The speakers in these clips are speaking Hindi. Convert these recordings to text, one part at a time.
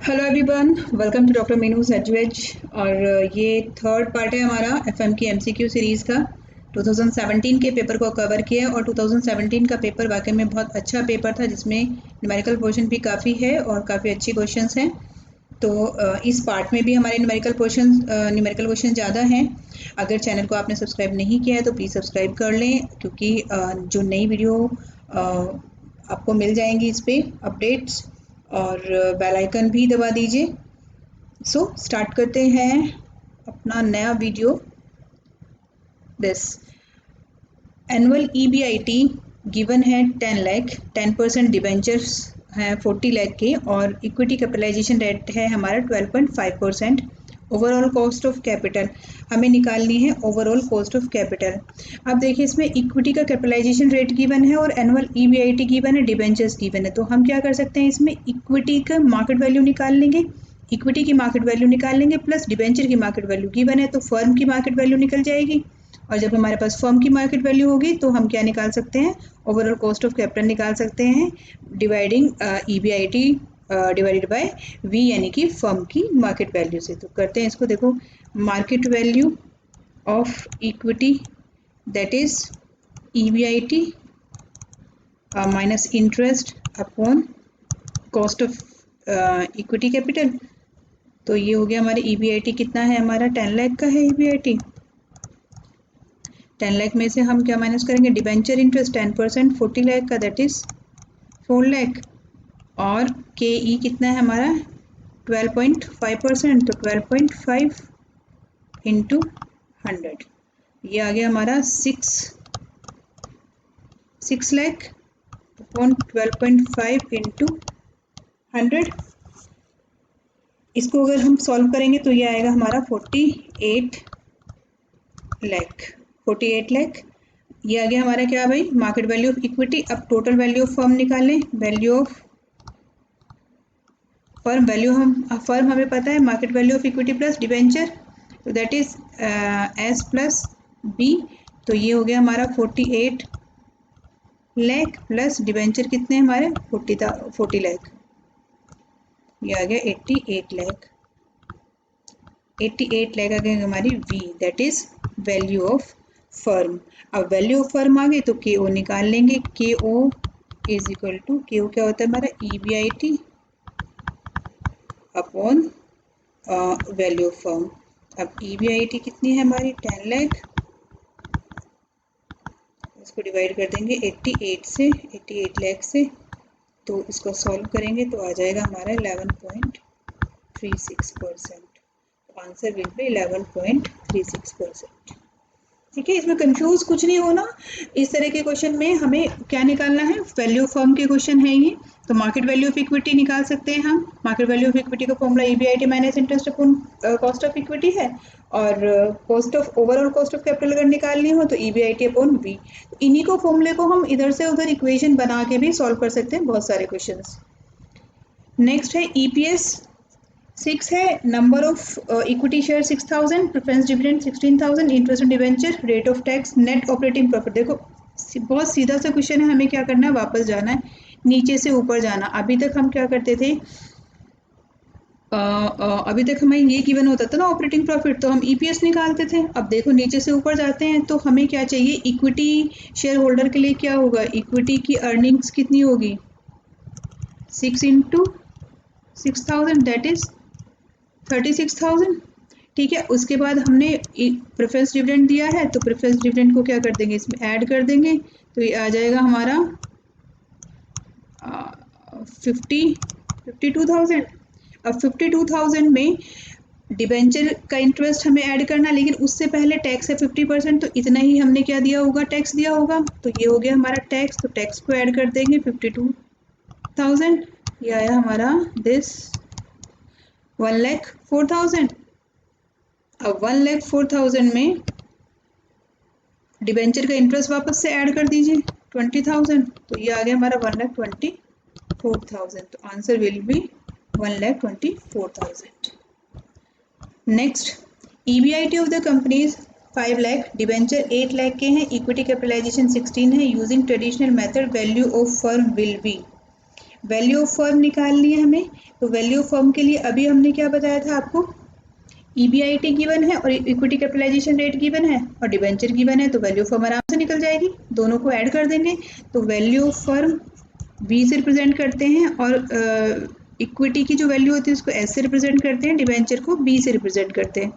Hello everyone, welcome to doctor Meenu's eduages. और ये थर्ड पार्ट है हमारा एफएम की एमसीक्यू सीरीज़ का। 2017 के पेपर को कवर किया और 2017 का पेपर वाकई में बहुत अच्छा पेपर था, जिसमें न्यूमेरिकल पोर्शन भी काफ़ी है और काफ़ी अच्छी क्वेश्चंस हैं। तो इस पार्ट में भी हमारे न्यूमेरिकल क्वेश्चन ज़्यादा हैं। अगर चैनल को आपने सब्सक्राइब नहीं किया है तो प्लीज़ सब्सक्राइब कर लें, क्योंकि जो नई वीडियो आपको मिल जाएंगी इस पर अपडेट्स, और बेल आइकन भी दबा दीजिए। सो स्टार्ट करते हैं अपना नया video. This annual EBIT given है 10 लाख, 10% डिबेंचर्स हैं 40 लाख के, और इक्विटी कैपिटलाइजेशन रेट है हमारा 12.5%। ओवरऑल कॉस्ट ऑफ कैपिटल हमें निकालनी है, ओवरऑल कॉस्ट ऑफ कैपिटल। अब देखिए, इसमें इक्विटी का कैपिटलाइजेशन रेट गिवन है और एनुअल ईबीआईटी गिवन है, डिबेंचर्स गिवन है। तो हम क्या कर सकते हैं, इसमें इक्विटी का मार्केट वैल्यू निकाल लेंगे, इक्विटी की मार्केट वैल्यू निकाल लेंगे प्लस डिबेंचर की मार्केट वैल्यू गिवन है तो फर्म की मार्केट वैल्यू निकल जाएगी। और जब हमारे पास फर्म की मार्केट वैल्यू होगी तो हम क्या निकाल सकते हैं, ओवरऑल कॉस्ट ऑफ कैपिटल निकाल सकते हैं, dividing EBIT divided by V, यानी कि फर्म की मार्केट वैल्यू से। तो करते हैं इसको। देखो, market value of equity that is EBIT minus interest upon cost of equity capital. तो ये हो गया हमारे ईबीआईटी कितना है, हमारा 10 लाख का है ईबीआईटी। 10 लाख में से हम क्या माइनस करेंगे, डिबेंचर इंटरेस्ट 10%, 40 लाख का दैट इज 4 लाख। और के ई कितना है हमारा 12.5%, तो 12.5 इंटू 100, ये आ गया हमारा 6 लाख अपॉन 12.5 इंटू 100। इसको अगर हम सॉल्व करेंगे तो ये आएगा हमारा 48 लाख। 48 लाख ये आ गया हमारा क्या भाई, मार्केट वैल्यू ऑफ इक्विटी। अब टोटल वैल्यू ऑफ फर्म निकालें, वैल्यू ऑफ फर्म, फर्म हमें पता है market value of equity plus debenture, तो that is S plus B. तो ये हो गया हमारा 48 लाख प्लस डिबेंचर कितने हमारे 40 लाख, ये आ गया 88 लाख। 88 लाख आ गई हमारी V, that is value of firm. अब वैल्यू ऑफ फर्म आ गई तो के ओ निकाल लेंगे। के ओ इज इक्वल टू, के ओ क्या होता है हमारा EBIT upon value of firm. अब ईबीआईटी कितनी है हमारी 10 लाख, इसको डिवाइड कर देंगे 88 से, 88 लाख से, तो इसको सॉल्व करेंगे तो आ जाएगा हमारा 11.36%। तो आंसर विल बी 11.36%। ठीक है, इसमें कंफ्यूज कुछ नहीं होना। इस तरह के क्वेश्चन में हमें क्या निकालना है, वैल्यू ऑफ फर्म के क्वेश्चन है ये। तो मार्केट वैल्यू ऑफ इक्विटी निकाल सकते हैं हम। मार्केट वैल्यू ऑफ इक्विटी का formula EBIT minus interest upon cost of equity है, और cost of overall cost of capital अगर निकालनी हो तो ईबीआईटी अपॉन बी। इन्हीं को फॉर्मूले को हम इधर से उधर इक्वेशन बना के भी सॉल्व कर सकते हैं बहुत सारे क्वेश्चन। नेक्स्ट है ईपीएस 6 है, number of equity share 6000, preference dividend 16000, interest on debenture, rate of tax, net operating profit. देखो बहुत सीधा सा क्वेश्चन है, हमें क्या करना है, वापस जाना है, नीचे से ऊपर जाना। अभी तक हम क्या करते थे, अभी तक हमें ये गिवन होता था ना ऑपरेटिंग प्रॉफिट, तो हम ईपीएस निकालते थे। अब देखो नीचे से ऊपर जाते हैं तो हमें क्या चाहिए, इक्विटी शेयर होल्डर के लिए क्या होगा, इक्विटी की अर्निंग्स कितनी होगी 6 इंटू 6000, दैट इज 36,000। ठीक है, उसके बाद हमने प्रेफरेंस डिविडेंड दिया है तो प्रेफरेंस डिविडेंड को क्या कर देंगे, इसमें ऐड कर देंगे, तो ये आ जाएगा हमारा 52,000। अब 52,000 में डिबेंचर का इंटरेस्ट हमें ऐड करना, लेकिन उससे पहले टैक्स है 50%, तो इतना ही हमने क्या दिया होगा, टैक्स दिया होगा। तो ये हो गया हमारा टैक्स, तो टैक्स को ऐड कर देंगे 52,000, ये आया हमारा दिस 1,04,000। अब 1,04,000 में डिबेंचर का इंटरेस्ट वापस से ऐड कर दीजिए 20,000, तो ये आ गया हमारा 1,24,000। तो answer will be 1,24,000। Next, EBIT of the companies 5 lakh, debenture 8 lakh के हैं, इक्विटी कैपिटलाइजेशन 16 है, using traditional method value of firm will be. Value of firm निकालनी है हमें। तो वैल्यू ऑफ फर्म के लिए अभी हमने क्या बताया था आपको, ईबीआईटी गिवन है और इक्विटी कैपिटलाइजेशन रेट गिवन है और डिबेंचर गिवन है, तो वैल्यू ऑफ फर्म आराम से निकल जाएगी। दोनों को ऐड कर देंगे तो वैल्यू ऑफ फर्म बी से रिप्रेजेंट करते हैं और इक्विटी की जो वैल्यू होती है उसको एस से रिप्रेजेंट करते हैं, डिबेंचर को बी से रिप्रेजेंट करते हैं।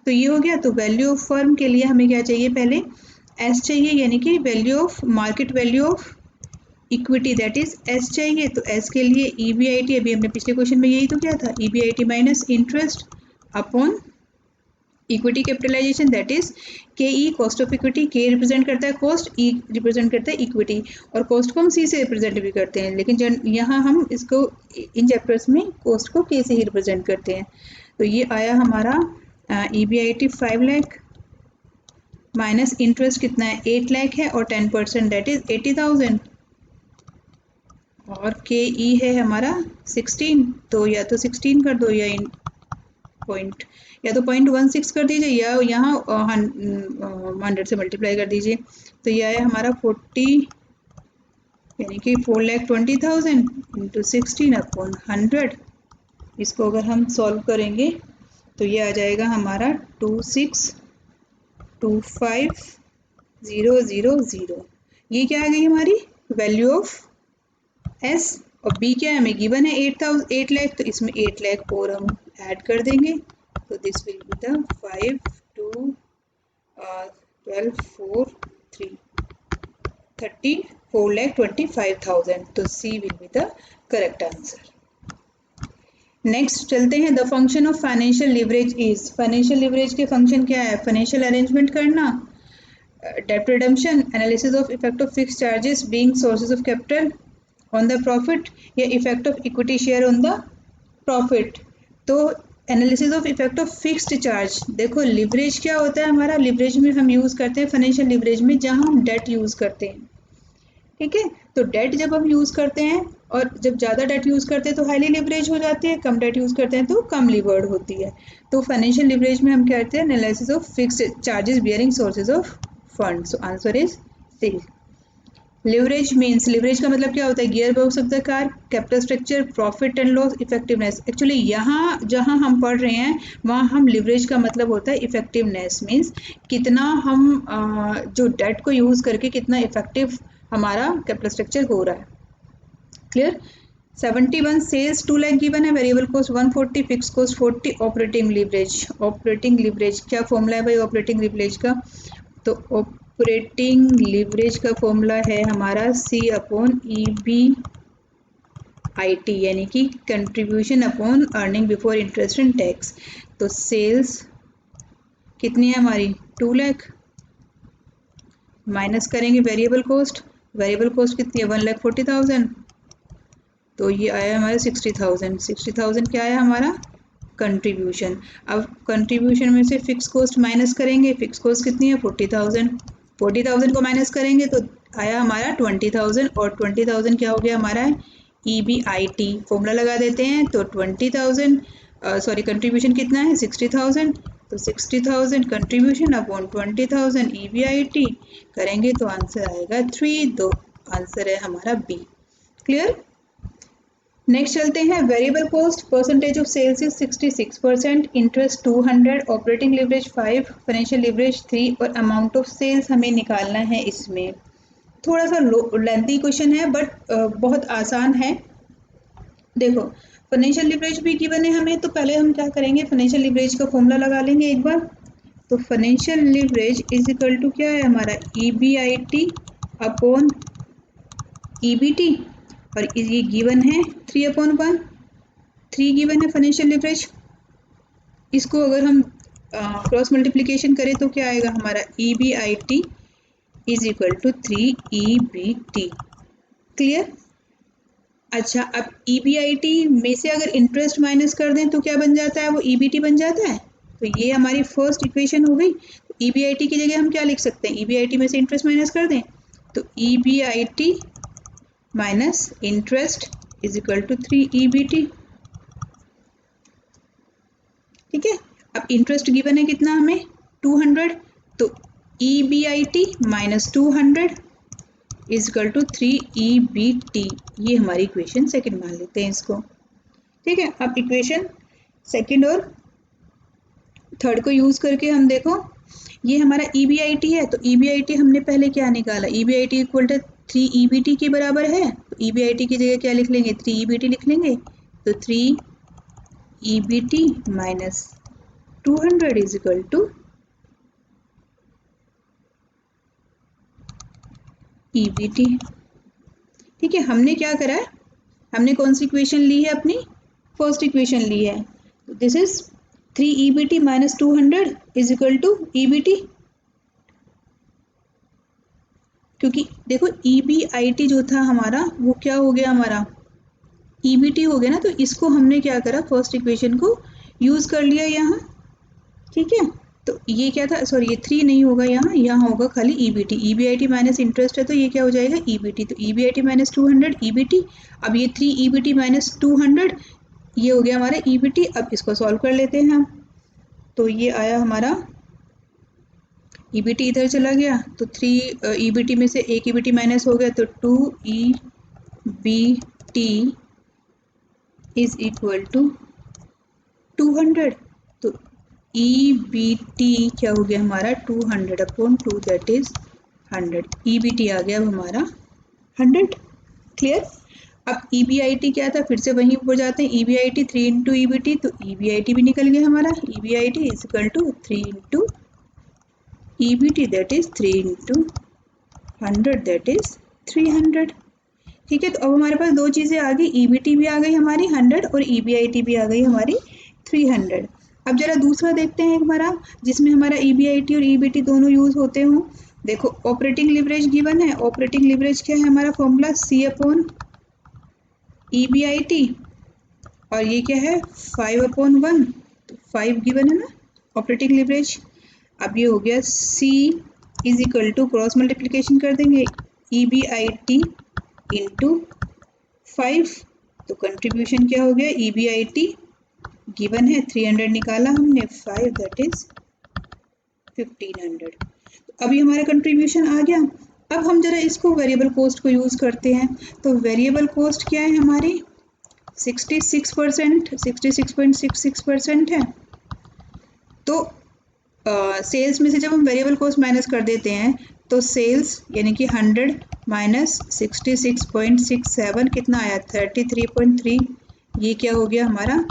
तो ये हो गया। तो वैल्यू ऑफ फर्म के लिए हमें क्या चाहिए, पहले एस चाहिए, यानी कि value of market value of equity that is S चाहिए। तो एस के लिए ईबीआईटी, अभी हमने पिछले क्वेश्चन में यही तो क्या था, EBIT minus interest upon equity capitalisation that is K E, cost of equity. K represent करता है कॉस्ट, ई रिप्रेजेंट करता है इक्विटी, और कॉस्ट को हम सी से रिप्रेजेंट भी करते हैं, लेकिन यहाँ हम इसको इन चैप्टर्स में कॉस्ट को के से ही रिप्रेजेंट करते हैं। तो ये आया हमारा ईबीआईटी 5 लाख माइनस इंटरेस्ट कितना है 8 लाख है और 10% दैट इज 80,000 और के ई है हमारा 16। तो या तो 16 कर दो या पॉइंट, या तो 0.16 कर दीजिए या यहाँ 100 से मल्टीप्लाई कर दीजिए। तो ये आया हमारा 40 यानी कि 4,20,000 इंटू 16 अपॉन 100। इसको अगर हम सॉल्व करेंगे तो ये आ जाएगा हमारा 2625,000। ये क्या आ गई हमारी वैल्यू ऑफ एस, और बी क्या है हमें गिवन है 8 लाख, तो इसमें 8 लाख और हम ऐड कर देंगे। तो दिस विल बी द 5 2 12 4 3 34,25,000। तो C will be the correct answer. Next चलते हैं, the function of financial leverage is. Financial leverage के फंक्शन क्या है, फाइनेंशियल अरेंजमेंट करना, debt redemption, analysis of effect of fix charges being sources of capital on the profit, या effect of equity share on the profit. तो analysis of effect of fixed charge, देखो लिवरेज क्या होता है हमारा, लिवरेज में हम यूज़ करते हैं फाइनेंशियल लिवरेज में जहां हम डेट यूज़ करते हैं, ठीक है। तो डेट जब हम यूज़ करते हैं और जब ज़्यादा डेट यूज़ करते हैं तो हाईली लिवरेज हो जाती है, कम डेट यूज़ करते हैं तो कम लिवर्ड होती है। तो फाइनेंशियल लिवरेज में हम क्या करते हैं, analysis of fixed charges bearing sources of fund. So answer is C. Leverage means, leverage का मतलब क्या होता है, gearbox of the car, capital structure, profit and loss, effectiveness. Actually यहाँ जहाँ हम पढ़ रहे हैं वहाँ हम लिवरेज का मतलब होता है इफेक्टिवनेस, मीन्स कितना हम जो डेट को यूज़ करके कितना इफेक्टिव हमारा कैपिटल स्ट्रक्चर हो रहा है। क्लियर। 71 सेल्स 2 लाख गिवन है, variable cost 140, fix cost 40, operating leverage. Operating leverage क्या फॉर्मूला है भाई ऑपरेटिंग लिवरेज का, तो ऑपरेटिंग लिवरेज का फॉर्मूला है हमारा C upon E B I T, यानी कि contribution upon earning before interest and tax. तो सेल्स कितनी है हमारी 2 लाख, माइनस करेंगे वेरिएबल कॉस्ट, वेरिएबल कॉस्ट कितनी है 1,40,000, तो ये आया हमारा 60,000। 60,000 क्या आया हमारा कंट्रीब्यूशन। अब कंट्रीब्यूशन में से फिक्स कॉस्ट माइनस करेंगे, फिक्स कॉस्ट कितनी है 40,000, 40,000 को माइनस करेंगे तो आया हमारा 20,000, और 20,000 क्या हो गया हमारा E B I T, formula लगा देते हैं। तो 20,000 सॉरी कंट्रीब्यूशन कितना है 60,000, तो 60,000 contribution upon 20,000 E B I T करेंगे तो आंसर आएगा 3। तो आंसर है हमारा बी। क्लियर। नेक्स्ट चलते हैं, variable cost percentage of sales is 66%, interest 200, operating leverage 5, financial leverage 3 और अमाउंट ऑफ सेल्स हमें निकालना है। इसमें थोड़ा सा लेंथी क्वेश्चन है बट बहुत आसान है। देखो फाइनेंशियल लिवरेज भी गिवन है हमें, तो पहले हम क्या करेंगे, फाइनेंशियल लिवरेज का फॉर्मूला लगा लेंगे एक बार। तो financial leverage is equal to क्या है हमारा E B I T upon E B T, और ये गिवन है 3/1, 3 गिवन है फाइनेंशियल लिवरेज। इसको अगर हम क्रॉस मल्टीप्लिकेशन करें तो क्या आएगा हमारा E B I T is equal to 3 E B T. Clear. अच्छा, अब ई बी आई टी में से अगर इंटरेस्ट माइनस कर दें तो क्या बन जाता है, वो ई बी टी बन जाता है। तो ये हमारी फर्स्ट इक्वेशन हो गई। ई बी आई टी की जगह हम क्या लिख सकते हैं, ई बी आई टी में से इंटरेस्ट माइनस कर दें तो E B I T minus interest is equal to 3 E B T. ठीक है। अब इंटरेस्ट गिवन है कितना हमें 200, तो E B I T minus 200 is equal to 3EBT। ये हमारी इक्वेशन सेकंड मान लेते हैं इसको। ठीक है, अब इक्वेशन सेकंड और थर्ड को यूज़ करके हम देखो, ये हमारा EBIT है, तो EBIT हमने पहले क्या निकाला, EBIT इक्वल टू 3EBT के बराबर है। तो EBIT की जगह क्या लिख लेंगे, 3EBT लिख लेंगे। तो 3EBT minus 200 is equal to EBT। ठीक है, हमने क्या करा है, हमने कौन सी इक्वेशन ली है, अपनी फर्स्ट इक्वेशन ली है। This is 3EBT minus 200 is equal to EBT। क्योंकि देखो EBIT जो था हमारा वो क्या हो गया, हमारा EBT हो गया ना, तो इसको हमने क्या करा, फर्स्ट इक्वेशन को यूज कर लिया यहाँ। ठीक है, तो ये क्या था, सॉरी ये 3 नहीं होगा यहाँ, यहाँ होगा खाली EBT। EBIT माइनस इंटरेस्ट है तो ये क्या हो जाएगा, EBT। तो EBIT माइनस 200 EBT। अब ये 3EBT माइनस 200 ये हो गया हमारा EBT। अब इसको सॉल्व कर लेते हैं हम। तो ये आया हमारा EBT, इधर चला गया तो 3 EBT में से एक EBT माइनस हो गया, तो 2EBT इज इक्वल टू 200। तो EBT क्या हो गया हमारा, 200 अपॉन 2 दैट इज 100। EBT आ गया अब हमारा 100। क्लियर। अब EBIT क्या था, फिर से वहीं ऊपर जाते हैं, EBIT 3 इंटू EBT, तो EBIT भी निकल गया हमारा। EBIT is equal to 3 into EBT that is 3 into 100 that is 300। ठीक है, तो अब हमारे पास दो चीज़ें आ गई, EBT भी आ गई हमारी 100 और EBIT भी आ गई हमारी 300। अब जरा दूसरा देखते हैं हमारा, जिसमें हमारा EBIT और EBT दोनों यूज होते हों। देखो ऑपरेटिंग लिवरेज गिवन है, ऑपरेटिंग लिवरेज क्या है हमारा फॉर्मूला, C अपॉन EBIT, और ये क्या है 5/1, तो 5 गिवन है ना ऑपरेटिंग लिवरेज। अब ये हो गया C is equal to, cross multiplication कर देंगे, EBIT इंटू 5, तो कंट्रीब्यूशन क्या हो गया, EBIT गिवन है 300 निकाला हमने, 5 दैट इज 1500। तो अभी हमारा कंट्रीब्यूशन आ गया। अब हम जरा इसको वेरिएबल कॉस्ट को यूज करते हैं। तो वेरिएबल कॉस्ट क्या है हमारी 66%, 66.66% है। तो सेल्स में से जब हम वेरिएबल कॉस्ट माइनस कर देते हैं तो सेल्स यानी कि 100 माइनस 66.67 कितना आया, 33.3। ये क्या हो गया हमारा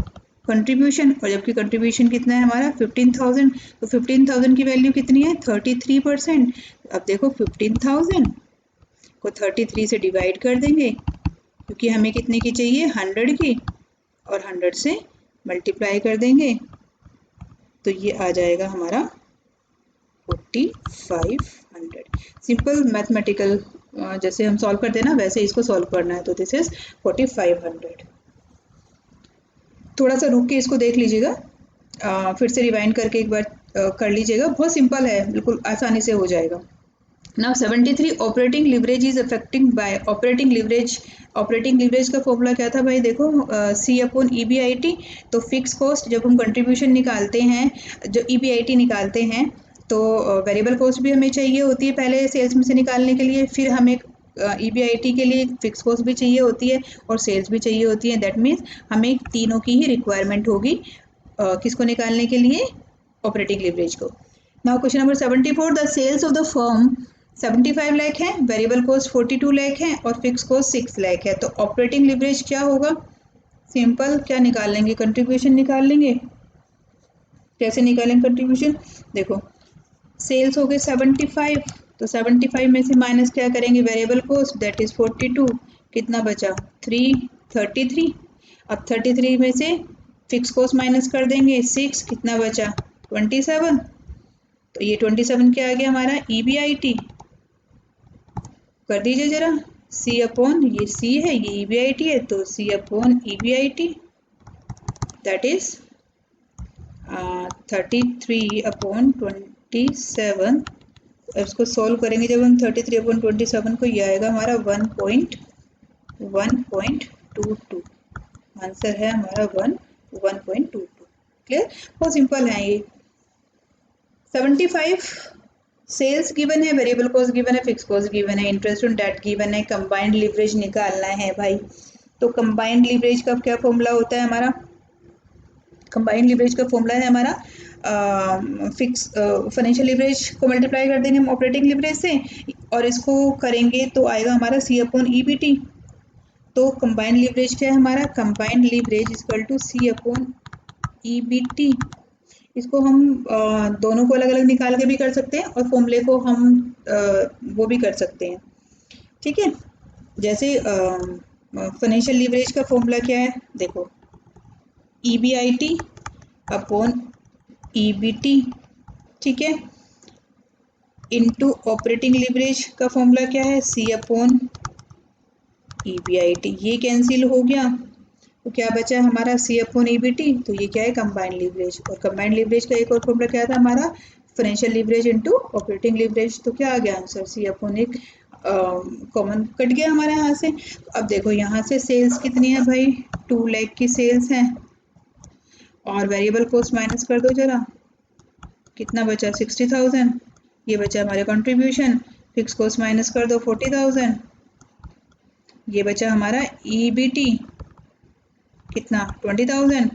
कंट्रीब्यूशन, और जबकि कंट्रीब्यूशन कितना है हमारा 15,000। तो 15,000 की वैल्यू कितनी है 33%। अब देखो 15,000 को 33 से डिवाइड कर देंगे, क्योंकि हमें कितने की चाहिए 100 की, और 100 से मल्टीप्लाई कर देंगे तो ये आ जाएगा हमारा 4500। सिंपल मैथमेटिकल जैसे हम सॉल्व करते हैं ना वैसे इसको सॉल्व करना है। तो दिस इज 4500। थोड़ा सा रुक के इसको देख लीजिएगा, फिर से रिवाइंड करके एक बार कर लीजिएगा, बहुत सिंपल है, बिल्कुल आसानी से हो जाएगा। Now 73 operating leverage is affecting bye operating leverage. Operating leverage का फॉर्मूला क्या था भाई, देखो C अपॉन EBIT। तो फिक्स कॉस्ट जब हम कंट्रीब्यूशन निकालते हैं, जो EBIT निकालते हैं, तो वेरिएबल कॉस्ट भी हमें चाहिए होती है पहले सेल्स में से निकालने के लिए, फिर हमें EBIT के लिए फिक्स कॉस्ट भी चाहिए होती है और सेल्स भी चाहिए होती है। दैट मीन्स हमें तीनों की ही रिक्वायरमेंट होगी किसको निकालने के लिए, ऑपरेटिंग लिवरेज को। Now question number 74, the sales of the firm 75 lakh है, वेरिएबल कॉस्ट 42 लाख है और फिक्स कॉस्ट 6 लाख है। तो ऑपरेटिंग लिवरेज क्या होगा, सिंपल क्या निकाल लेंगे, कंट्रीब्यूशन निकाल लेंगे। कैसे निकालेंगे कंट्रीब्यूशन, देखो सेल्स हो गए 75, तो 75 में से माइनस क्या करेंगे वेरिएबल कॉस्ट दैट इज 42, कितना बचा 33। अब 33 में से फिक्स कॉस्ट माइनस कर देंगे 6, कितना बचा 27। तो ये 27 क्या आ गया हमारा EBIT, कर दीजिए जरा, C अपॉन ये C है ये EBIT है, तो C upon EBIT that is 33/27। इसको सॉल्व करेंगे जब हम 33/27 को, ये आएगा हमारा 1.22। आंसर है हमारा 1.22। क्लियर, बहुत सिंपल है ये। 75 सेल्स गिवन है, वेरिएबल कॉस्ट गिवन है, फिक्स कॉस्ट गिवन है, इंटरेस्ट ऑन डेट गिवन है, कंबाइंड लीवरेज निकालना है भाई। तो कंबाइंड लीवरेज का क्या फॉर्मूला होता है हमारा? कंबाइंड लीवरेज का फॉर्मूला है हमारा फिक्स फाइनेंशियल लीवरेज को मल्टीप्लाई कर देंगे हम ऑपरेटिंग लीवरेज से, और इसको करेंगे तो आएगा हमारा सी अपॉन ईबीटी। तो कंबाइंड लीवरेज क्या है हमारा? Combined leverage equal to C upon EBT. इसको हम दोनों को अलग अलग निकाल के भी कर सकते हैं और फॉर्मूले को हम वो भी कर सकते हैं, ठीक है। जैसे फाइनेंशियल लीवरेज का फॉर्मूला क्या है देखो, ईबीआईटी अपॉन ईबीटी, ठीक है, इनटू ऑपरेटिंग लीवरेज का फॉर्मूला क्या है? सी अपॉन ईबीआईटी। ये कैंसिल हो गया तो क्या बचा हमारा? C upon EBT. तो ये क्या है? Combined leverage. और कंबाइंड लीवरेज का एक और फॉर्मूला क्या था हमारा? Financial leverage into operating leverage. तो क्या आ गया आंसर? सी अपॉन एक कॉमन कट गया हमारे यहाँ से। अब देखो यहाँ से सेल्स कितनी है भाई? 2 लाख की सेल्स है, और वेरिएबल कॉस्ट माइनस कर दो जरा, कितना बचा? 60,000। ये बचा हमारे कंट्रीब्यूशन। फिक्स कॉस्ट माइनस कर दो 40,000। ये बचा हमारा ईबीटी, कितना? 20,000।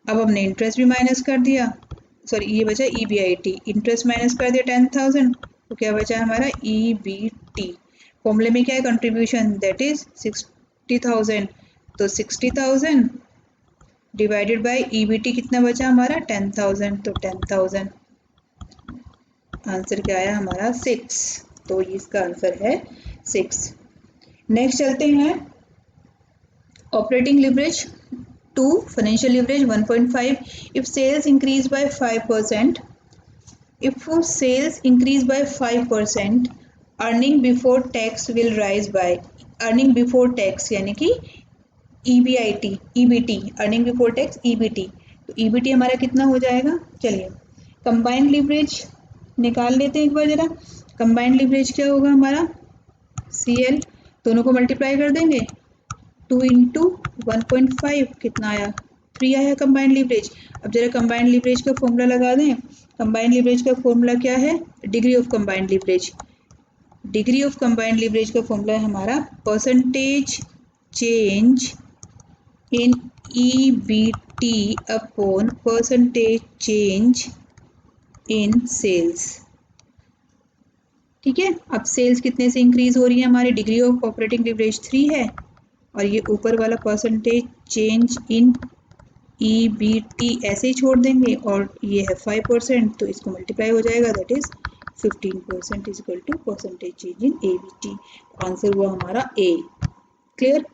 अब हमने इंटरेस्ट भी माइनस कर दिया, सॉरी ये बचा ईबीआईटी, इंटरेस्ट माइनस कर दिया 10,000। तो क्या बचा हमारा? ईबीटी। फॉर्मूले में क्या है? Contribution, that is 60,000। तो 60,000 डिवाइडेड बाय ईबीटी कितना बचा हमारा? 10,000। तो 10,000, आंसर क्या आया हमारा? 6। तो इसका आंसर है 6। नेक्स्ट चलते हैं operating leverage to financial leverage 1.5। If sales increase by 5%, if sales increase by 5%, earning before tax will rise by, earning before tax यानी कि EBIT EBT, earning before tax EBT। तो EBT हमारा कितना हो जाएगा? चलिए कंबाइंड लिवरेज निकाल लेते हैं एक बार जरा। कंबाइंड लिवरेज क्या होगा हमारा? CL, दोनों को मल्टीप्लाई कर देंगे, 2 इंटू 1.5 कितना आया? 3 आया कंबाइंड लिवरेज। अब जरा कंबाइंड लिवरेज का फॉर्मूला लगा दें। कंबाइंड लिवरेज का फॉर्मूला क्या है? Degree of combined leverage. Degree of combined leverage का फॉर्मूला है हमारा percentage change in EBT upon percentage change in sales, ठीक है। अब सेल्स कितने से इंक्रीज हो रही है हमारी? डिग्री ऑफ ऑपरेटिंग लिवरेज 3 है, और ये ऊपर वाला परसेंटेज चेंज इन EBT ऐसे ही छोड़ देंगे, और ये है 5%, तो इसको मल्टीप्लाई हो जाएगा, that is 15% is equal to percentage change in EBT। Answer हुआ हमारा A. Clear?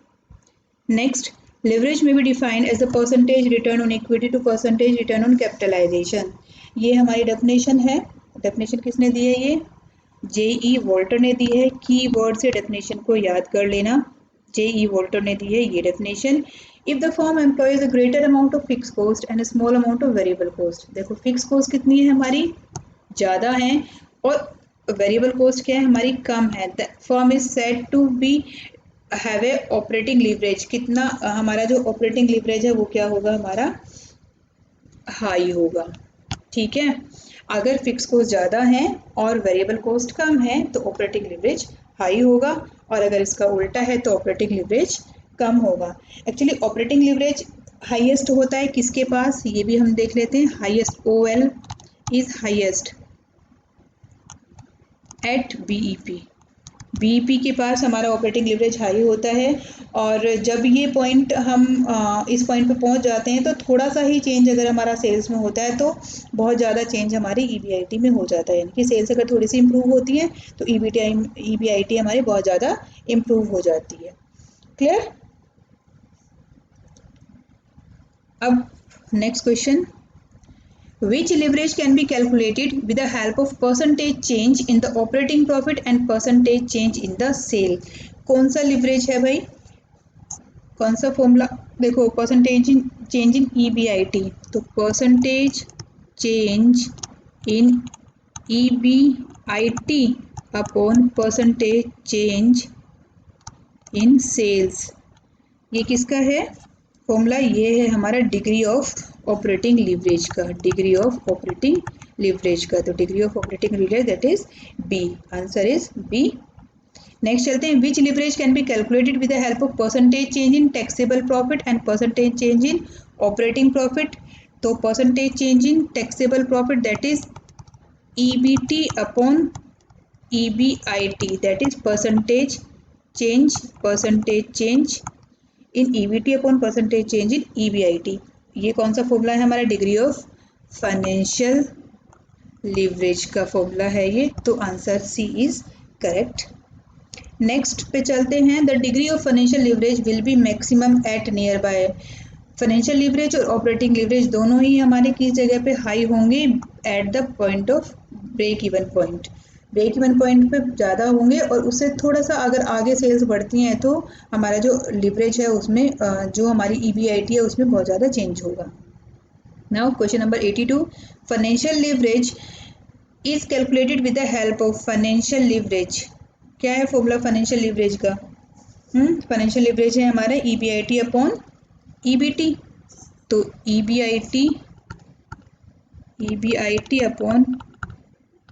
Next, leverage may be defined as the percentage return on equity to percentage return on capitalization। ये हमारी डेफिनेशन है। डेफिनेशन किसने दी है? ये जेई वॉल्टर ने दी है। की वर्ड से डेफिनेशन को याद कर लेना, जेई वॉल्टर ने दी है ये definition. If the firm employees a greater amount of fix cost and small amount of variable cost. देखो फिक्स कॉस्ट कितनी है हमारी? ज़्यादा है, और वेरिएबल कॉस्ट क्या है हमारी? कम है। The firm is said to be have a operating leverage. कितना हमारा जो ऑपरेटिंग लीवरेज है वो क्या होगा हमारा? हाई होगा, ठीक है। अगर फिक्स कॉस्ट ज़्यादा है और वेरिएबल कॉस्ट कम है तो ऑपरेटिंग लीवरेज हाई होगा, और अगर इसका उल्टा है तो ऑपरेटिंग लीवरेज कम होगा। एक्चुअली ऑपरेटिंग लीवरेज हाईएस्ट होता है किसके पास? ये भी हम देख लेते हैं। Highest, OL is highest eight BEP। BEP के पास हमारा ऑपरेटिंग लिवरेज हाई होता है, और जब ये पॉइंट हम इस पॉइंट पे पहुंच जाते हैं तो थोड़ा सा ही चेंज अगर हमारा सेल्स में होता है तो बहुत ज़्यादा चेंज हमारी ईबीआईटी में हो जाता है। यानी कि सेल्स अगर थोड़ी सी इम्प्रूव होती है तो ईबीआईटी हमारी बहुत ज़्यादा इम्प्रूव हो जाती है। क्लियर? अब next question, which leverage can be calculated with the help of percentage change in the operating profit and percentage change in the sale। कौन सा लिवरेज है भाई? कौन सा फॉर्मूला? देखो परसेंटेज चेंज इन EBIT, तो percentage change in EBIT upon percentage change in sales. ये किसका है फॉर्मूला? ये है हमारा डिग्री ऑफ ऑपरेटिंग लीवरेज का, डिग्री ऑफ ऑपरेटिंग लिवरेज का, तो degree of operating leverage that is B, answer is B. Next चलते हैं, which leverage can be calculated with the help of percentage change in taxable profit and percentage change in operating profit. तो percentage change in taxable profit that is EBT upon EBIT, that is percentage change in EBT upon percentage change in EBIT। ये कौन सा फॉर्मूला है हमारा, डिग्री ऑफ फाइनेंशियल लिवरेज का फॉर्मूला है ये, तो answer C is correct. Next पे चलते हैं, the degree of financial leverage will be maximum at nearby. Financial leverage और ऑपरेटिंग लिवरेज दोनों ही हमारे किस जगह पे हाई होंगे, at the point of break even point. Break even point पे ज़्यादा होंगे और उससे थोड़ा सा अगर आगे सेल्स बढ़ती हैं तो हमारा जो लिवरेज है उसमें जो हमारी EBIT है उसमें बहुत ज़्यादा चेंज होगा। Now question number 82, financial leverage is calculated with the help of financial leverage. क्या है फॉर्मूला फाइनेंशियल लिवरेज का? फाइनेंशियल लिवरेज है हमारा EBIT अपॉन EBT। तो EBIT अपॉन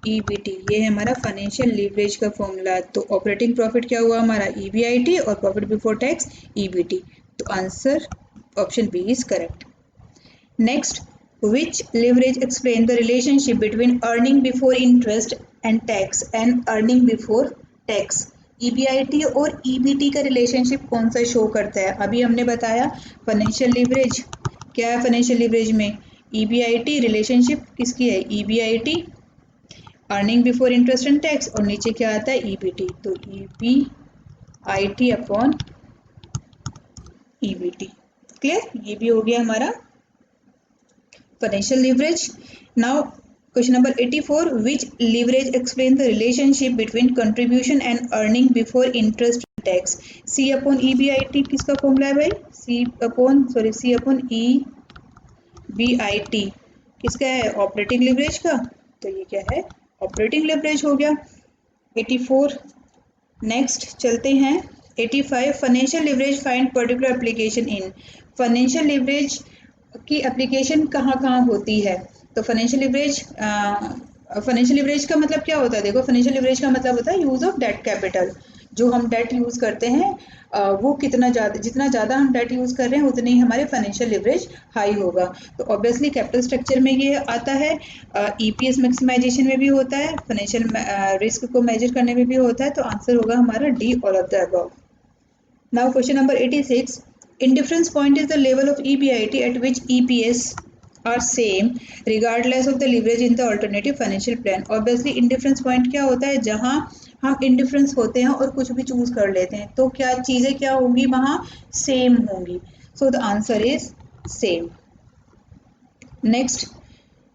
EBT ये है हमारा फाइनेंशियल लिवरेज का फॉर्मूला। तो ऑपरेटिंग प्रॉफिट क्या हुआ हमारा, EBIT, और प्रॉफिट बिफोर टैक्स EBT। तो answer option B is correct. Next, which leverage explain the relationship between earning before interest and tax and earning before tax? EBIT और EBT का रिलेशनशिप कौन सा शो करता है? अभी हमने बताया फाइनेंशियल लिवरेज, क्या है फाइनेंशियल लिवरेज में, EBIT, रिलेशनशिप किसकी है, EBIT earning before interest and tax, और नीचे क्या आता है EBT। तो EBIT अपॉन EBT, क्लियर, ये भी हो गया हमारा financial leverage. Now question number 84, which leverage explain the relationship between contribution and earning before interest and tax? C upon EBIT किसका फॉर्मूला है भाई, C upon EBIT किसका है, ऑपरेटिंग लिवरेज का। तो ये क्या है, ऑपरेटिंग लिवरेज हो गया 84। नेक्स्ट चलते हैं 85, financial leverage find particular application in. Financial leverage की एप्लीकेशन कहाँ कहाँ होती है? तो फाइनेंशियल लिवरेज का मतलब क्या होता है, देखो फाइनेंशियल लिवरेज का मतलब होता है यूज ऑफ डेट कैपिटल। जो हम डेट यूज करते हैं वो कितना ज़्यादा, जितना ज़्यादा हम डेट यूज कर रहे हैं उतनी ही हमारे फाइनेंशियल लिवरेज हाई होगा। तो ऑब्वियसली कैपिटल स्ट्रक्चर में ये आता है, EPS मैक्सिमाइजेशन में भी होता है, फाइनेंशियल रिस्क को मेजर करने में भी होता है। तो आंसर होगा हमारा D, all of the above. Now question number 86, indifference point is the level of EBIT at which EPS are same regardless of the leverage in the alternative financial plan. Obviously indifference point क्या होता है, जहाँ हम indifference होते हैं और कुछ भी चूज कर लेते हैं तो क्या चीज़ें क्या होंगी वहाँ, सेम होंगी। So the answer is same. Next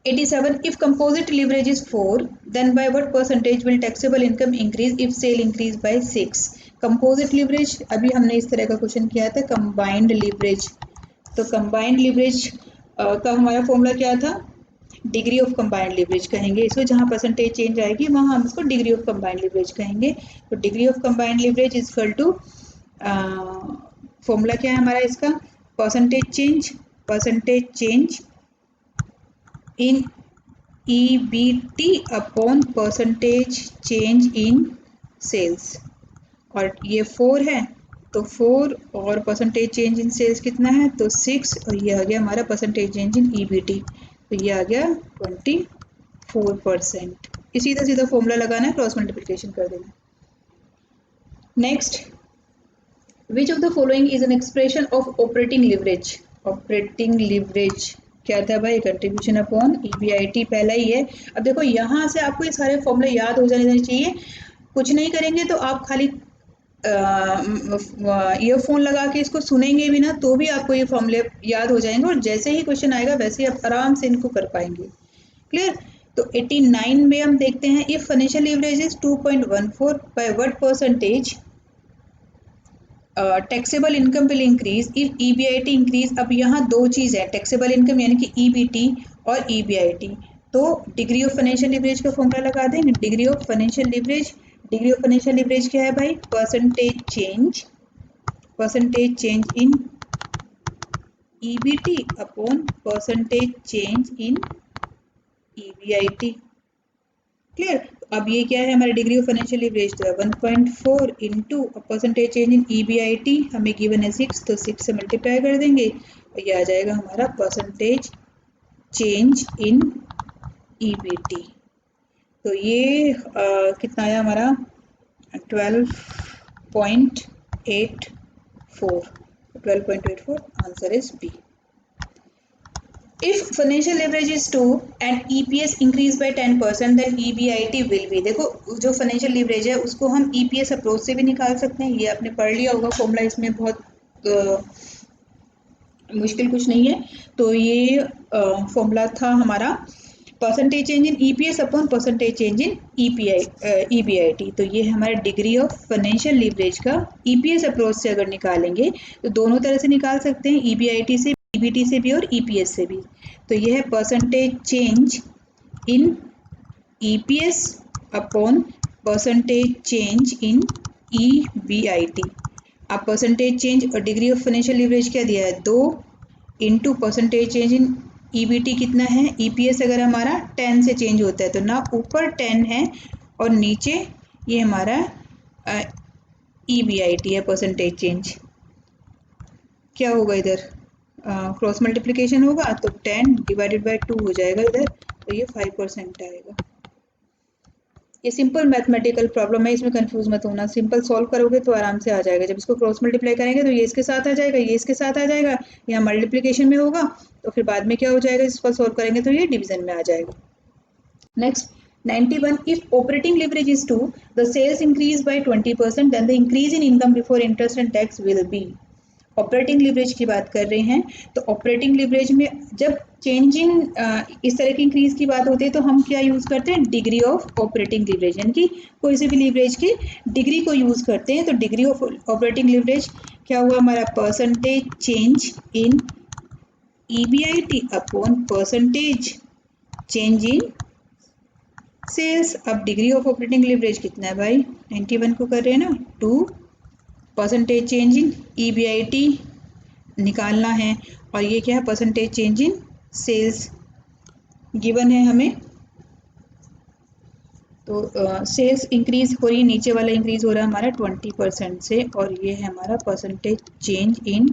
87, if composite leverage is 4 then by what percentage will taxable income increase if sale increase by 6? Composite leverage, अभी हमने इस तरह का क्वेश्चन किया था कंबाइंड लिवरेज। तो कंबाइंड लिवरेज का हमारा फॉर्मूला क्या था, डिग्री ऑफ कंबाइंड लिवरेज कहेंगे इसको, जहाँ परसेंटेज चेंज आएगी वहाँ हम इसको डिग्री ऑफ कंबाइंड लिवरेज कहेंगे। तो degree of combined leverage is equal to, formula क्या है हमारा इसका, percentage change in EBT upon percentage change in sales. और ये 4 है तो 4 और परसेंटेज चेंज इन सेल्स कितना है, तो 6, और ये आ गया हमारा परसेंटेज चेंज इन EBT, तो ये आ गया 24%। इसी तरह सीधा फॉर्मूला लगाना है, क्रॉस मल्टीप्लिकेशन कर देना। Next, which of the following is an expression of operating leverage. Operating leverage क्या था भाई, कंट्रीब्यूशन अपॉन EBIT पहला ही है। अब देखो यहाँ से आपको ये सारे फॉर्मूले याद हो जाने चाहिए, कुछ नहीं करेंगे तो आप खाली ईयरफोन लगा के इसको सुनेंगे भी ना तो भी आपको ये फॉर्मूले याद हो जाएंगे, और जैसे ही क्वेश्चन आएगा वैसे ही आप आराम से इनको कर पाएंगे। क्लियर। तो 89 में हम देखते हैं, if financial leverage is 2.14 by what percentage taxable income will increase if EBIT increase. अब यहाँ दो चीज़ है, टैक्सेबल इनकम यानी कि EBT और EBIT। तो डिग्री ऑफ फाइनेंशियल लिवरेज का फॉर्मूला लगा देंगे, डिग्री ऑफ फाइनेंशियल लिवरेज क्या है भाई, percentage change in EBT upon percentage change in EBIT। Clear. अब ये क्या है हमारा डिग्री ऑफ फाइनेंशियल लीवरेज, तो 1.4 into percentage change in EBIT, हमें गिवन है 6, तो 6 से मल्टीप्लाई कर देंगे और ये आ जाएगा हमारा परसेंटेज चेंज इन EBT। तो ये कितना आया हमारा 12.84। 12.84 answer is B. If financial leverage is 2 and EPS increase by 10%, then EBIT will be, देखो जो फाइनेंशियल लीवरेज है उसको हम EPS अप्रोच से भी निकाल सकते हैं, ये आपने पढ़ लिया होगा फॉर्मूला, इसमें बहुत मुश्किल कुछ नहीं है। तो ये फॉर्मूला था हमारा percentage change in EPS upon percentage change in EBIT। तो ये हमारा डिग्री ऑफ फाइनेंशियल लीवरेज का EPS अप्रोच से अगर निकालेंगे तो दोनों तरह से निकाल सकते हैं, EBIT से, EBT से भी और EPS से भी। तो ये है percentage change in EPS upon percentage change in EBIT। अब परसेंटेज चेंज और डिग्री ऑफ फाइनेंशियल लीवरेज क्या दिया है 2 into percentage change in EBT कितना है, EPS अगर हमारा 10 से चेंज होता है तो ना ऊपर 10 है और नीचे ये हमारा EBIT है परसेंटेज चेंज। क्या होगा इधर क्रॉस मल्टीप्लिकेशन होगा तो 10 डिवाइडेड बाय 2 हो जाएगा इधर, तो ये 5% आएगा। ये सिंपल मैथमेटिकल प्रॉब्लम है, इसमें कंफ्यूज मत होना, सिंपल सॉल्व करोगे तो आराम से आ जाएगा। जब इसको क्रॉस मल्टीप्लाई करेंगे तो ये इसके साथ आ जाएगा, ये इसके साथ आ जाएगा, यहाँ मल्टीप्लिकेशन में होगा तो फिर बाद में क्या हो जाएगा, इसको सॉल्व करेंगे तो ये डिवीजन में आ जाएगा। Next 91, if operating leverage is 2, the sales increase by 20%, then the increase in income before interest and tax will be। Operating leverage की बात कर रहे हैं, तो ऑपरेटिंग लिवरेज में जब चेंज इन इस तरह की इंक्रीज की बात होती है तो हम क्या यूज करते हैं, डिग्री ऑफ ऑपरेटिंग लिवरेज, यानी कि कोई से भी लिवरेज की डिग्री को यूज करते हैं। तो डिग्री ऑफ ऑपरेटिंग लिवरेज क्या हुआ हमारा, percentage change in EBIT upon percentage change in sales. अब डिग्री ऑफ ऑपरेटिंग लिवरेज कितना है भाई, 91 को कर रहे हैं ना, 2 परसेंटेज चेंज इन EBIT निकालना है और ये क्या है percentage change in sales given है हमें। तो सेल्स इंक्रीज हो रही है, नीचे वाला इंक्रीज हो रहा है हमारा 20% से, और ये है हमारा percentage change in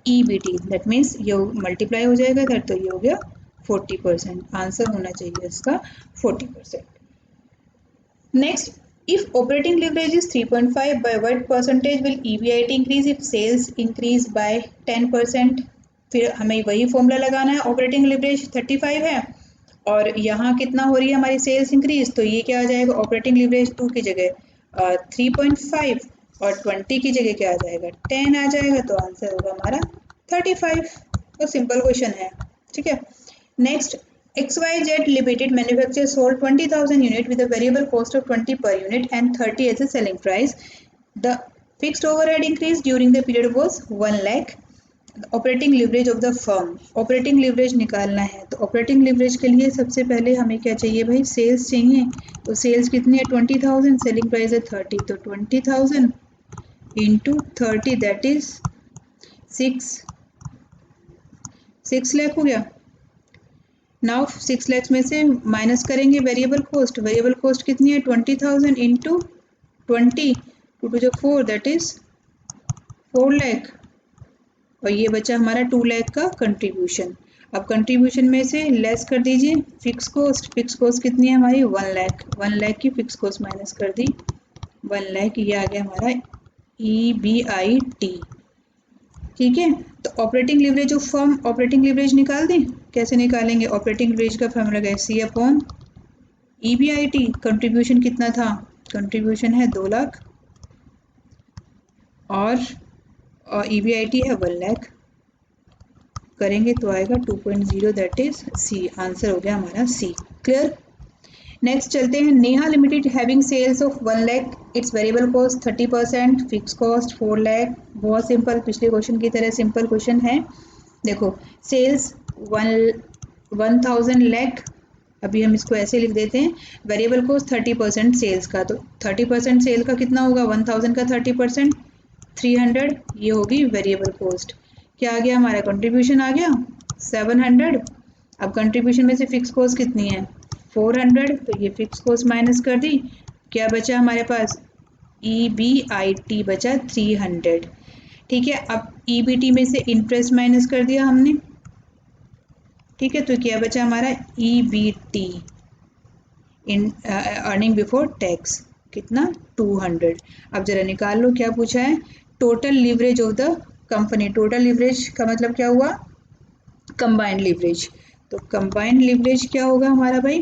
EBT, that means ये मल्टीप्लाई हो जाएगा इधर, तो ये हो गया 40%। आंसर होना चाहिए इसका 40%। Next, if operating leverage is 3.5, by what percentage will EBIT increase if sales increase by 10%? फिर हमें वही फॉर्मूला लगाना है, ऑपरेटिंग लिवरेज 35 है और यहाँ कितना हो रही है हमारी सेल्स इंक्रीज, तो ये क्या आ जाएगा, ऑपरेटिंग लिवरेज 2 की जगह 3.5 और 20 की जगह क्या आ जाएगा 10 आ जाएगा, तो आंसर होगा हमारा 35। तो सिंपल क्वेश्चन है, ठीक है। Next, XYZ Limited manufactures sold 20,000 unit with a variable cost of 20 per unit and 30 as a selling price. The fixed overhead increase during the period was 1 lakh. Operating leverage of the firm, operating leverage निकालना है तो ऑपरेटिंग लिवरेज के लिए सबसे पहले हमें क्या चाहिए भाई, सेल्स चाहिए। तो सेल्स कितनी है 20,000, सेलिंग प्राइस है 30, तो 20,000 इंटू 30 दैट इज 6 लाख हो गया। नाउ 6 लाख में से माइनस करेंगे वेरिएबल कॉस्ट, वेरिएबल कॉस्ट कितनी है 20,000 into 20, 2 to 4 that is 4 lakh, और ये बचा हमारा 2 लाख का कंट्रीब्यूशन। अब कंट्रीब्यूशन में से लेस कर दीजिए फिक्स कॉस्ट, फिक्स कॉस्ट कितनी है हमारी 1 लाख, 1 लाख की फिक्स कॉस्ट माइनस कर दी 1 लाख, ये आ गया हमारा EBIT, ठीक है। तो operating leverage of firm, operating leverage निकाल दें, कैसे निकालेंगे, ऑपरेटिंग लिवरेज का फॉर्मूला है C अपॉन EBIT। कंट्रीब्यूशन कितना था, कंट्रीब्यूशन है 2 लाख और EBIT है 1 लाख, करेंगे तो आएगा 2.0 दैट इज C, आंसर हो गया हमारा C। क्लियर। नेक्स्ट चलते हैं, Neha limited having sales of 1 lakh, its variable cost 30%, fix cost 4 lakh. बहुत सिंपल, पिछले क्वेश्चन की तरह सिंपल क्वेश्चन है। देखो सेल्स 1000 लाख, अभी हम इसको ऐसे लिख देते हैं, वेरिएबल कॉस्ट 30% सेल्स का, तो 30% सेल का कितना होगा 1000 का 30% 300, ये होगी वेरिएबल कॉस्ट। क्या आ गया हमारा कंट्रीब्यूशन आ गया 700 अब कंट्रीब्यूशन में से फिक्स कॉस्ट कितनी है 400, तो ये फिक्स कॉस्ट माइनस कर दी, क्या बचा हमारे पास EBIT बचा 300। ठीक है, अब EBT में से इंटरेस्ट माइनस कर दिया हमने, ठीक है, तो क्या बचा हमारा EBT in earning before tax कितना 200। अब जरा निकाल लो क्या पूछा है, total leverage of the company. Total leverage का मतलब क्या हुआ, कंबाइंड लीवरेज। तो कंबाइंड लीवरेज क्या होगा हमारा भाई,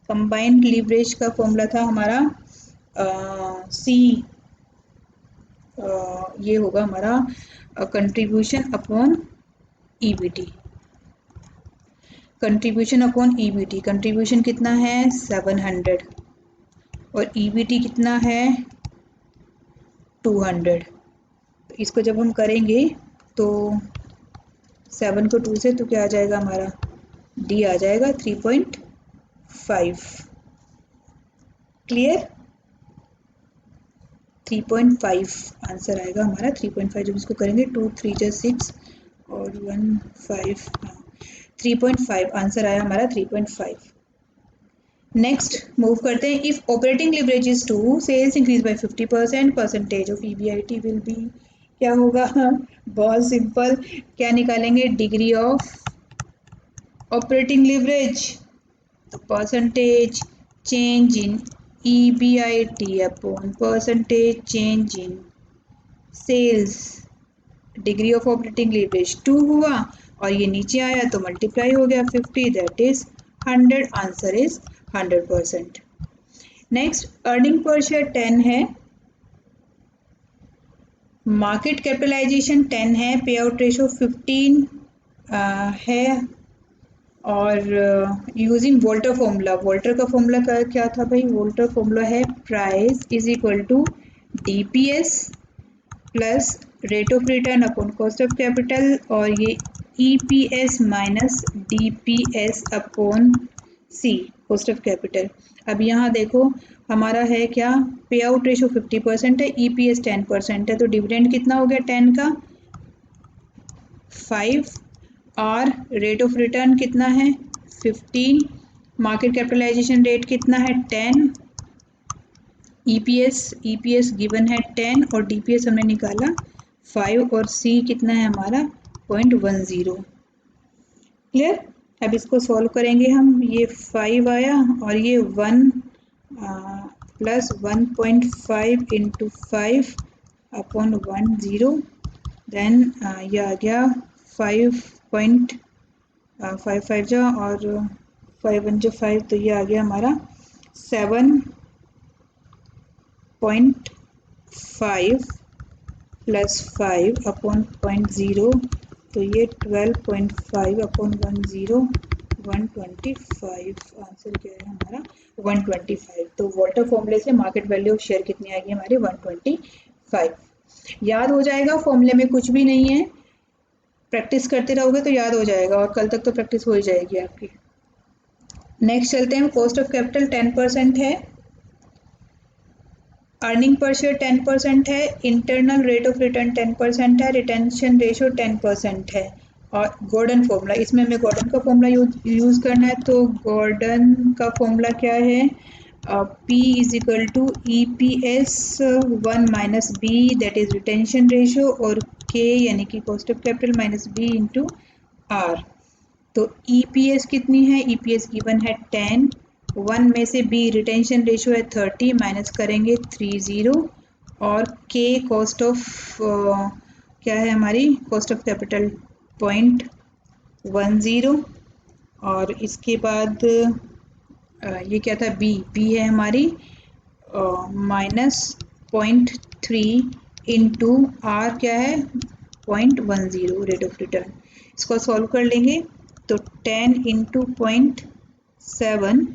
कंबाइंड लीवरेज का फॉर्मूला था हमारा सी, ये होगा हमारा contribution upon EBT. Contribution upon EBT, contribution कितना है 700 और ईबीटी कितना है 200। तो इसको जब हम करेंगे तो 7 को 2 से तो क्या आ जाएगा हमारा डी आ जाएगा 3.5। क्लियर, 3.5 आंसर आएगा हमारा 3.5। जब इसको करेंगे 2 3 जा 6 और 1 5, 3.5 आंसर आया हमारा 3.5। नेक्स्ट मूव करते हैं, if operating leverage is 2, sales increase by 50%, percentage of EBIT will be, क्या होगा बहुत सिंपल, क्या निकालेंगे डिग्री ऑफ ऑपरेटिंग लिवरेज, तो percentage change in EBIT upon percentage change in sales. Degree of operating leverage 2 हुआ और ये नीचे आया तो मल्टीप्लाई हो गया 50, that is 100, answer is 100%। Next earning per share 10 है, मार्केट कैपिटलाइजेशन 10 है, पे आउट रेशो 15 है और यूजिंग वोल्टर फॉर्मूला। वोल्टर का फॉर्मूला क्या था भाई, वोल्टर फॉर्मूला है price is equal to DPS plus rate of return upon cost of capital, और ये EPS minus DPS upon C cost of capital. अब यहाँ देखो हमारा है क्या, पे आउट रेशो 50% है, EPS 10% है, तो डिविडेंड कितना हो गया 10 का 5, और रेट ऑफ रिटर्न कितना है 15, मार्केट कैपिटलाइजेशन रेट कितना है 10, EPS गिवन है 10 और DPS हमने निकाला 5 और C कितना है हमारा 0.10। क्लियर, अब इसको सॉल्व करेंगे हम, ये 5 आया और ये 1 प्लस 1.5 इंटू 5 अपॉन 10, देन ये आ गया 5.55 जा और 5 1 जा 5, तो ये आ गया हमारा 7.5 प्लस 5 अपॉन 0.0, तो ये 12.5 अपॉन 10, 125, आंसर क्या है हमारा 125। तो वोल्टर फॉर्मूले से मार्केट वैल्यू ऑफ शेयर कितनी आएगी हमारी 125। याद हो जाएगा, फॉर्मूले में कुछ भी नहीं है, प्रैक्टिस करते रहोगे तो याद हो जाएगा और कल तक तो प्रैक्टिस हो ही जाएगी आपकी। नेक्स्ट चलते हैं, कॉस्ट ऑफ कैपिटल 10% है, अर्निंग पर शेयर 10% है, इंटरनल रेट ऑफ रिटर्न 10% है, रिटेंशन रेशो 10% है, और गॉर्डन फॉर्मूला, इसमें हमें गॉर्डन का फॉर्मूला यूज़ करना है। तो गॉर्डन का फॉर्मूला क्या है, P is equal to EPS 1 minus B, that is retention ratio, और K यानी कि cost of capital minus B into R। तो EPS कितनी है, EPS गिवन है 10, 1 में से B रिटेंशन रेशो है 30, माइनस करेंगे 30, और K कॉस्ट ऑफ क्या है हमारी कॉस्ट ऑफ कैपिटल 0.10, और इसके बाद ये क्या था B है हमारी माइनस 0.3 इंटू R क्या है 0.10 रेट ऑफ रिटर्न। इसको सॉल्व कर लेंगे तो 10 इंटू 0.7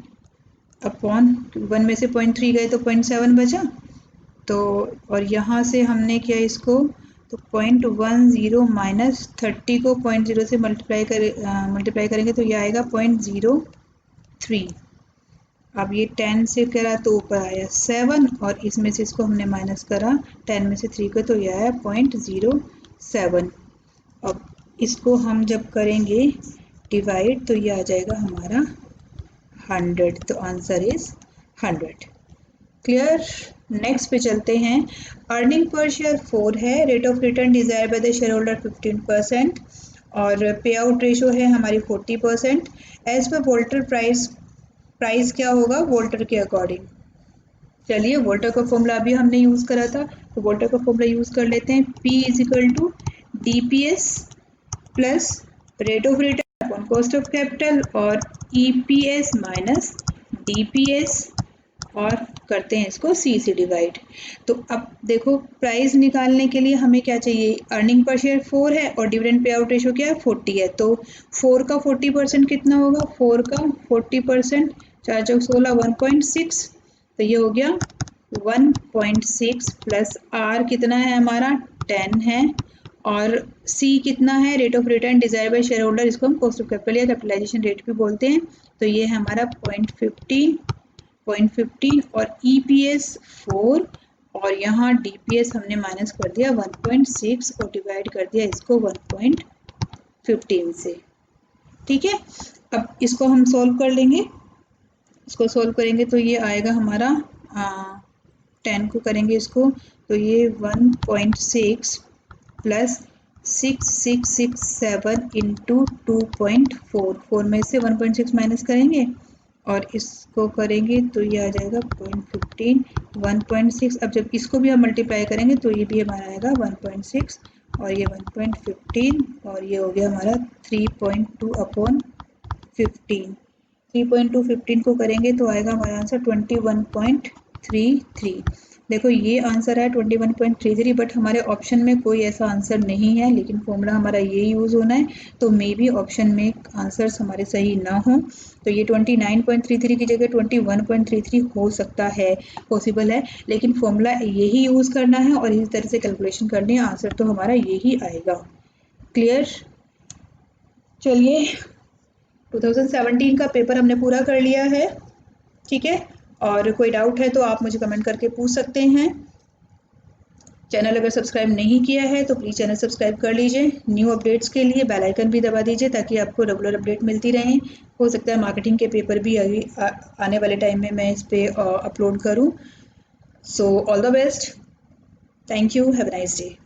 अपॉन 1 में से 0.3 गए तो 0.7 बचा, तो और यहाँ से हमने किया इसको तो 0.10 माइनस 30 को 0.0 से मल्टीप्लाई करेंगे तो ये आएगा 0.03। अब ये 10 से करा तो ऊपर आया 7 और इसमें से इसको हमने माइनस करा 10 में से 3 को तो ये आया 0.07। अब इसको हम जब करेंगे डिवाइड, तो ये आ जाएगा हमारा 100, तो आंसर इज 100। क्लियर। नेक्स्ट पे चलते हैं। अर्निंग पर शेयर 4 है, rate of return desire by the shareholder 15% और पे आउट रेशो है हमारी 40%। As per Walter price, price क्या होगा वोल्टर के अकॉर्डिंग। चलिए वोल्टर का फॉर्मूला अभी हमने यूज़ करा था, तो वोल्टर का फॉर्मूला यूज़ कर लेते हैं। P is equal to DPS plus rate of return upon cost of capital और EPS माइनस DPS और करते हैं इसको C से डिवाइड। तो अब देखो प्राइस निकालने के लिए हमें क्या चाहिए, अर्निंग पर शेयर 4 है और डिविडेंड पे आउट रेशो क्या है 40 है, तो 4 का 40% कितना होगा, 4 का 40%, 4 चौक 16 1.6, तो ये हो गया 1.6 प्लस R कितना है हमारा 10 है और C कितना है rate of return desire by shareholder, इसको हम कॉस्ट ऑफ कैपिटल या कैपिटलाइजेशन रेट भी बोलते हैं, तो ये है हमारा 0.15 और EPS 4 और यहाँ DPS हमने माइनस कर दिया 1.6 और डिवाइड कर दिया इसको 1.15 से। ठीक है, अब इसको हम सॉल्व कर लेंगे। इसको सॉल्व करेंगे तो ये आएगा हमारा 10 को करेंगे इसको, तो ये 1.6 प्लस 6667 इंटू 2.4, 4 में से 1.6 माइनस करेंगे और इसको करेंगे तो ये आ जाएगा 0.15, 1.6। अब जब इसको भी हम मल्टीप्लाई करेंगे तो ये भी हमारा आएगा 1.6 और ये 1.15 और ये हो गया हमारा 3.2 अपॉन 15। 3.215 को करेंगे तो आएगा हमारा आंसर 21.33। देखो ये आंसर है 21.33, बट हमारे ऑप्शन में कोई ऐसा आंसर नहीं है, लेकिन फॉर्मूला हमारा ये यूज़ होना है, तो मे बी ऑप्शन में आंसर्स हमारे सही ना हो, तो ये 29.33 की जगह 21.33 हो सकता है, पॉसिबल है, लेकिन फॉर्मूला यही यूज़ करना है और इसी तरह से कैलकुलेशन करनी है, आंसर तो हमारा यही आएगा। क्लियर। चलिए 2017 का पेपर हमने पूरा कर लिया है, ठीक है, और कोई डाउट है तो आप मुझे कमेंट करके पूछ सकते हैं। चैनल अगर सब्सक्राइब नहीं किया है तो प्लीज़ चैनल सब्सक्राइब कर लीजिए। न्यू अपडेट्स के लिए बेल आइकन भी दबा दीजिए ताकि आपको रेगुलर अपडेट मिलती रहें। हो सकता है मार्केटिंग के पेपर भी आने वाले टाइम में मैं इस पर अपलोड करूँ। So all the best, thank you, have a nice day.